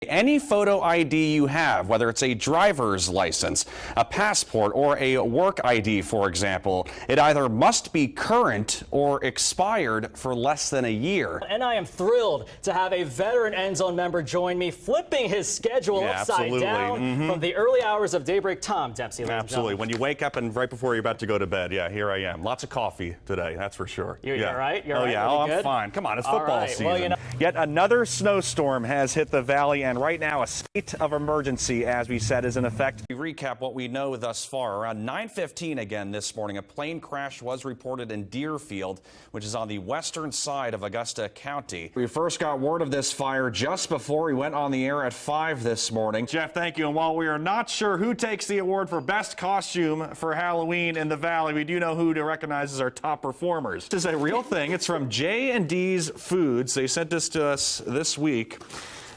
Any photo ID you have, whether it's a driver's license, a passport, or a work ID, for example, it either must be current or expired for less than a year. And I am thrilled to have a veteran End Zone member join me, flipping his schedule upside down from the early hours of daybreak. Tom Dempsey. Absolutely. When you wake up and right before you're about to go to bed, yeah, here I am. Lots of coffee today, that's for sure. You're all right? You're oh, all right? yeah. Really I'm good? fine. Come on, it's football season. Well, you know. Yet another snowstorm has hit the valley, and right now a state of emergency, as we said, is in effect. We recap what we know thus far. Around 9:15 again this morning, a plane crash was reported in Deerfield, which is on the western side of Augusta County. We first got word of this fire just before we went on the air at 5 this morning. Jeff, thank you. And while we are not sure who takes the award for best costume for Halloween in the valley, we do know who to recognize as our top performers. This is a real thing. It's from J&D's Foods. They sent this to us this week.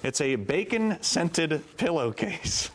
It's a bacon-scented pillowcase.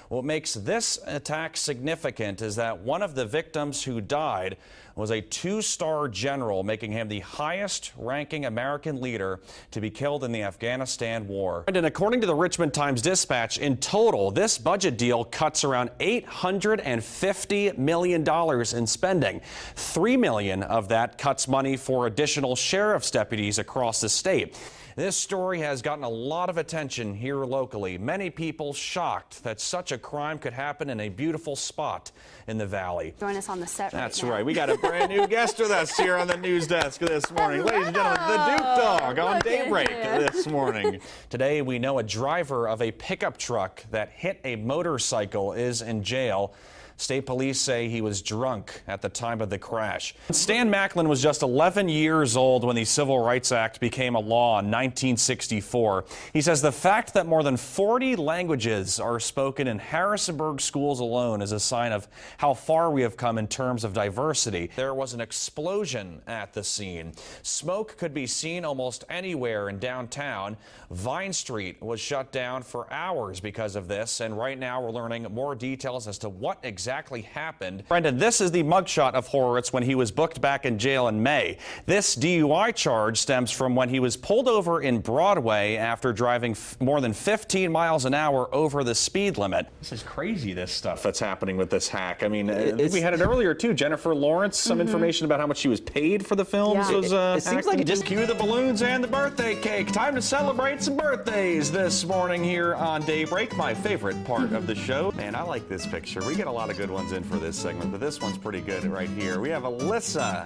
What makes this attack significant is that one of the victims who died was a 2-star general, making him the highest-ranking American leader to be killed in the Afghanistan war. And according to the Richmond Times-Dispatch, in total, this budget deal cuts around $850 million in spending. $3 million of that cuts money for additional sheriff's deputies across the state. This story has gotten a lot of attention here locally. Many people shocked that such a crime could happen in a beautiful spot in the valley. Join us on the set right That's now. right. We got a brand new guest with us here on the news desk this morning. Ladies and gentlemen, the Duke Dog on Daybreak this morning. Today, we know a driver of a pickup truck that hit a motorcycle is in jail. State police say he was drunk at the time of the crash. Stan Macklin was just 11 years old when the Civil Rights Act became a law in 1964. He says the fact that more than 40 languages are spoken in Harrisonburg schools alone is a sign of how far we have come in terms of diversity. There was an explosion at the scene. Smoke could be seen almost anywhere in downtown. Vine Street was shut down for hours because of this, and right now we're learning more details as to what exactly happened. Brendan, this is the mugshot of Horowitz when he was booked back in jail in May. This DUI charge stems from when he was pulled over in Broadway after driving more than 15 miles an hour over the speed limit. This is crazy, this stuff that's happening with this hack. I mean, we had it earlier, too. Jennifer Lawrence, some information about how much she was paid for the films. Yeah. It seems like it just cue the balloons and the birthday cake. Time to celebrate some birthdays this morning here on Daybreak, my favorite part of the show. Man, I like this picture. We get a lot of good ones in for this segment, but this one's pretty good right here. We have Alyssa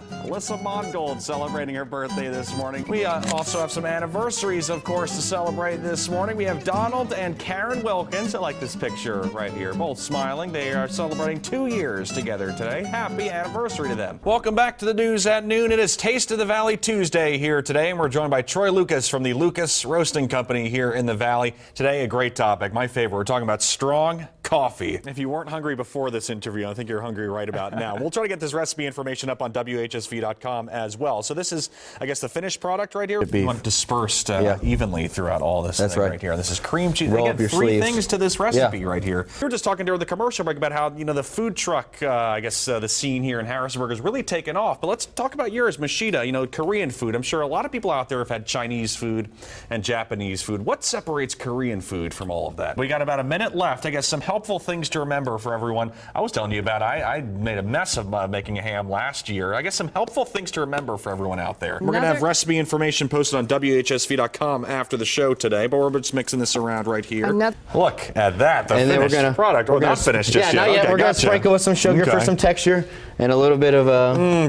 Mongold celebrating her birthday this morning. We also have some anniversaries, of course, to celebrate this morning. We have Donald and Karen Wilkins. I like this picture right here. Both smiling. They are celebrating 2 years together today. Happy anniversary to them. Welcome back to the news at noon. It is Taste of the Valley Tuesday here today, and we're joined by Troy Lucas from the Lucas Roasting Company here in the Valley. Today, a great topic, my favorite. We're talking about strong coffee. If you weren't hungry before this interview, I think you're hungry right about now. We'll try to get this recipe information up on WHSV.com as well. So this is, I guess, the finished product right here. You want dispersed evenly throughout all this That's thing right here. This is cream cheese. Roll They up get your 3 sleeves. things to this recipe right here. We were just talking during the commercial break about how, the food truck, the scene here in Harrisonburg has really taken off. But let's talk about yours, Mashita, Korean food. I'm sure a lot of people out there have had Chinese food and Japanese food. What separates Korean food from all of that? We got about a minute left. I guess some helpful things to remember for everyone. I was telling you about, I made a mess of making a ham last year. I guess some helpful things to remember for everyone out there. We're going to have recipe information posted on WHSV.com after the show today, but we're just mixing this around right here. Look at that, the finished product. We're not finished just yet. Not yet. We're going to sprinkle with some sugar for some texture and a little bit of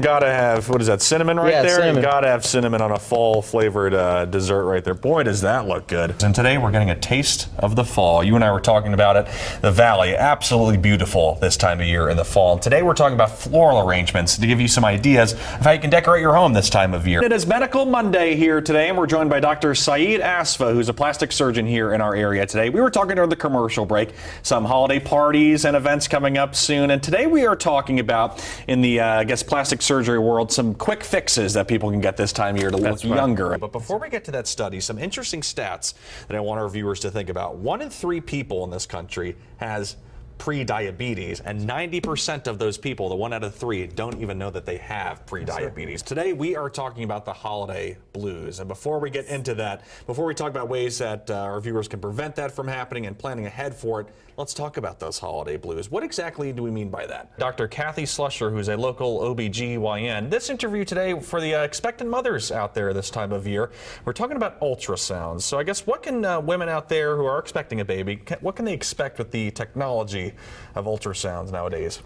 gotta have, what is that, cinnamon right there? Cinnamon. You gotta have cinnamon on a fall flavored dessert right there. Boy, does that look good. And today we're getting a taste of the fall. You and I were talking about it. The Valley, absolutely beautiful this time of year in the fall. And today we're talking about floral arrangements to give you some ideas of how you can decorate your home this time of year. It is Medical Monday here today, and we're joined by Dr. Saeed Asfa, who's a plastic surgeon here in our area today. We were talking during the commercial break, some holiday parties and events coming up soon. And today we are talking about, in the, plastic surgery world, some quick fixes that people can get this time of year to look younger. But before we get to that study, some interesting stats that I want our viewers to think about. 1 in 3 people in this country has pre-diabetes, and 90% of those people, the 1 out of 3, don't even know that they have pre-diabetes. Today we are talking about the holiday blues, and before we get into that, before we talk about ways that our viewers can prevent that from happening and planning ahead for it, let's talk about those holiday blues. What exactly do we mean by that? Dr. Kathy Slusher, who's a local OBGYN. This interview today for the expectant mothers out there this time of year, we're talking about ultrasounds. So I guess what can women out there who are expecting a baby, what can they expect with the technology of ultrasounds nowadays?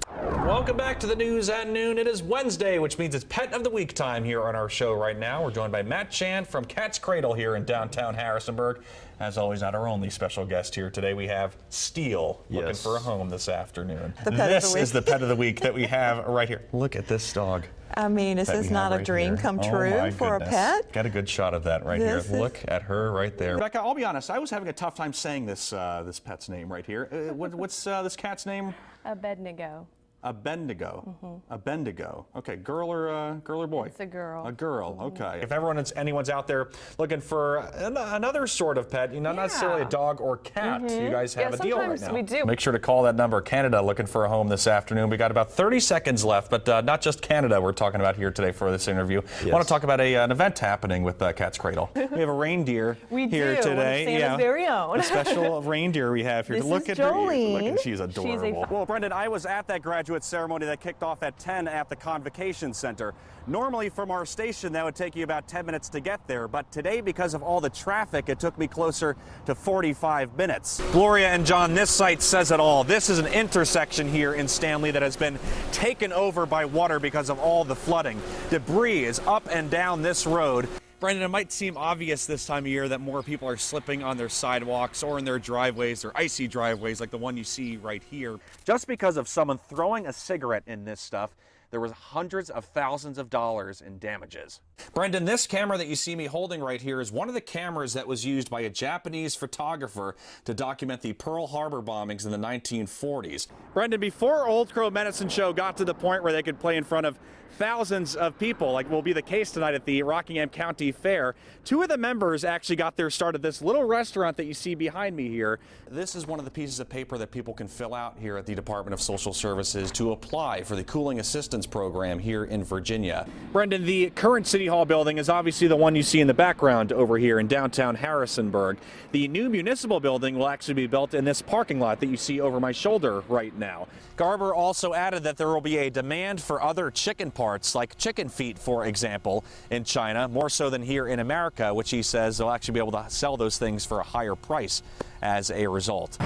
Welcome back to the news at noon. It is Wednesday, which means it's Pet of the Week time here on our show right now. We're joined by Matt Chan from Cat's Cradle here in downtown Harrisonburg. As always, not our only special guest here today. We have Steele looking for a home this afternoon. This is the Pet of the Week that we have right here. Look at this dog. I mean, is this not a dream come true for a pet? Got a good shot of that right here. Look at her right there. Rebecca, I'll be honest, I was having a tough time saying this this pet's name right here. What's this cat's name? Abednego. A Bendigo. A Bendigo. Okay, girl or boy? It's a girl. A girl, okay. If anyone's out there looking for another sort of pet, not necessarily a dog or cat, you guys have a deal right now. Sometimes we do. Make sure to call that number. Canada looking for a home this afternoon. We got about 30 seconds left, but not just Canada we're talking about here today for this interview. I want to talk about an event happening with Cat's Cradle. We have a reindeer here today. Santa's very own. A special reindeer we have here. This Look is at Jolene. her. Look, she's adorable. Well, Brendan, I was at that graduate ceremony that kicked off at 10 at the Convocation Center. Normally from our station that would take you about 10 minutes to get there, but today because of all the traffic it took me closer to 45 minutes. Gloria and John, this site says it all. This is an intersection here in Stanley that has been taken over by water because of all the flooding. Debris is up and down this road. Brendan, it might seem obvious this time of year that more people are slipping on their sidewalks or in their driveways, their icy driveways like the one you see right here. Just because of someone throwing a cigarette in this stuff, there was hundreds of thousands of dollars in damages. Brendan, this camera that you see me holding right here is one of the cameras that was used by a Japanese photographer to document the Pearl Harbor bombings in the 1940s. Brendan, before Old Crow Medicine Show got to the point where they could play in front of thousands of people, like will be the case tonight at the Rockingham County Fair, two of the members actually got their start at this little restaurant that you see behind me here. This is one of the pieces of paper that people can fill out here at the Department of Social Services to apply for the Cooling Assistance Program here in Virginia. Brendan, the current City Hall building is obviously the one you see in the background over here in downtown Harrisonburg. The new municipal building will actually be built in this parking lot that you see over my shoulder right now. Garber also added that there will be a demand for other chicken parts, like chicken feet, for example, in China, more so than here in America, which he says they'll actually be able to sell those things for a higher price as a result.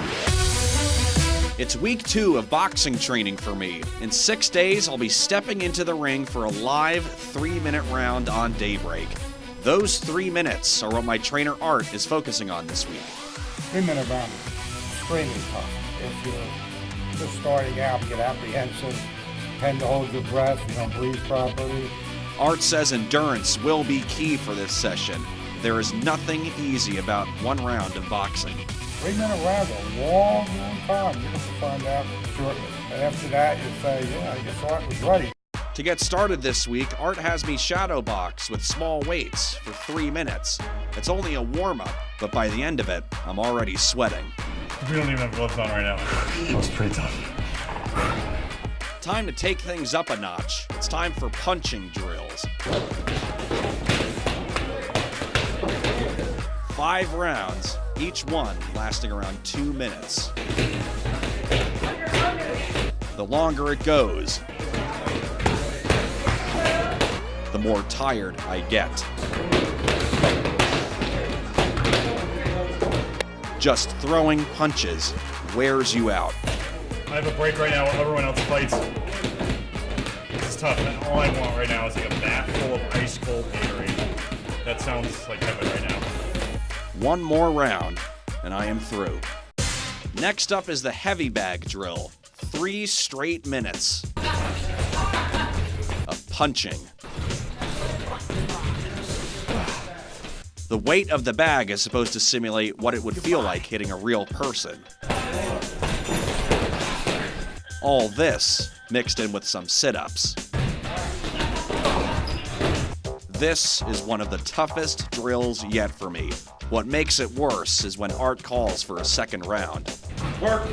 It's week 2 of boxing training for me. In 6 days, I'll be stepping into the ring for a live 3-minute round on Daybreak. Those 3 minutes are what my trainer Art is focusing on this week. 3-minute round is extremely tough. If you're just starting out, get apprehensive, tend to hold your breath, you don't breathe properly. Art says endurance will be key for this session. There is nothing easy about 1 round of boxing. 3-minute round is a long, long time. You're going to find out shortly. And after that, you say, yeah, I guess Art was ready. To get started this week, Art has me shadow box with small weights for 3 minutes. It's only a warm-up, but by the end of it, I'm already sweating. We don't even have gloves on right now. That was pretty tough. Time to take things up a notch. It's time for punching drills. 5 rounds, each one lasting around 2 minutes. The longer it goes, the more tired I get. Just throwing punches wears you out. I have a break right now while everyone else fights. This is tough. All I want right now is like a bat full of ice cold Gatorade. That sounds like heaven right now. 1 more round, and I am through. Next up is the heavy bag drill. 3 straight minutes of punching. The weight of the bag is supposed to simulate what it would feel like hitting a real person. All this mixed in with some sit-ups. This is one of the toughest drills yet for me. What makes it worse is when Art calls for a second round. Work.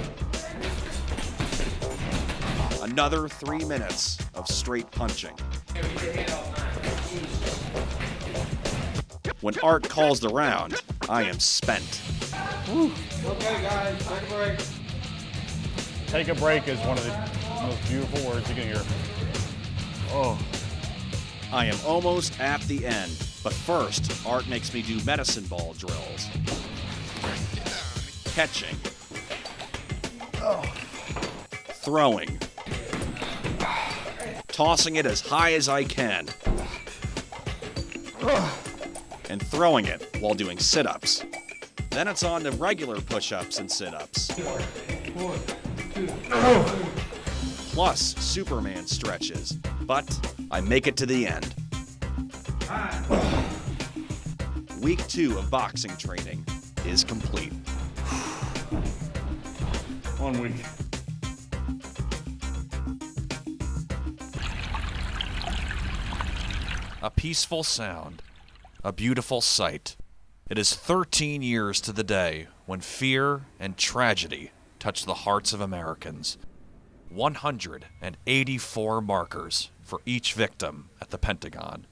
Another 3 minutes of straight punching. When Art calls the round, I am spent. Okay, guys, take a break. Take a break is one of the most beautiful words you can hear. Oh. I am almost at the end, but first, Art makes me do medicine ball drills. Catching. Throwing. Tossing it as high as I can. And throwing it while doing sit-ups. Then it's on to regular push-ups and sit-ups. Plus Superman stretches, but I make it to the end. Week 2 of boxing training is complete. 1 week. A peaceful sound, a beautiful sight. It is 13 years to the day when fear and tragedy touched the hearts of Americans. 184 markers for each victim at the Pentagon.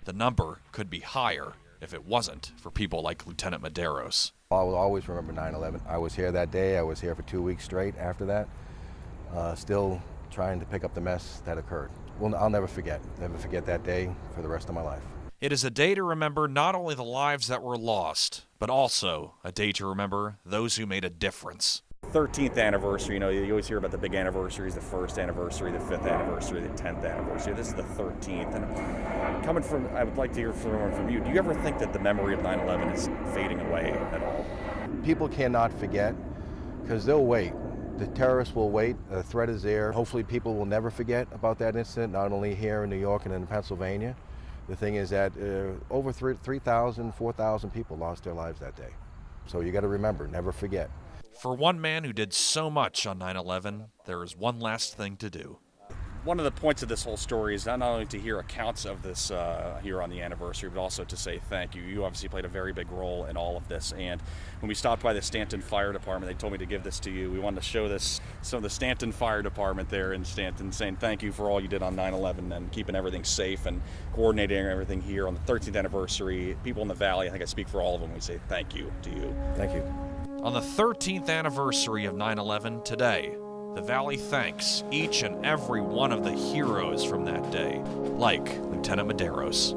The number could be higher if it wasn't for people like Lieutenant Medeiros. I will always remember 9/11. I was here that day. I was here for 2 weeks straight after that, still trying to pick up the mess that occurred. Well, I'll never forget that day for the rest of my life. It is a day to remember not only the lives that were lost, but also a day to remember those who made a difference. 13th anniversary, you know, you always hear about the big anniversaries, the 1st anniversary, the 5th anniversary, the 10th anniversary. This is the 13th. And coming from, I would like to hear from you, do you ever think that the memory of 9/11 is fading away at all? People cannot forget because they'll wait. The terrorists will wait. The threat is there. Hopefully people will never forget about that incident, not only here in New York and in Pennsylvania. The thing is that over 3,000, 4,000 people lost their lives that day. So you got to remember, never forget. For one man who did so much on 9/11, there is one last thing to do. One of the points of this whole story is not only to hear accounts of this here on the anniversary, but also to say thank you. You obviously played a very big role in all of this. And when we stopped by the Stanton Fire Department, they told me to give this to you. We wanted to show this, some of the Stanton Fire Department there in Stanton, saying thank you for all you did on 9/11 and keeping everything safe and coordinating everything here on the 13th anniversary. People in the Valley, I think I speak for all of them, we say thank you to you. Thank you. On the 13th anniversary of 9/11 today, the Valley thanks each and every one of the heroes from that day, like Lieutenant Medeiros.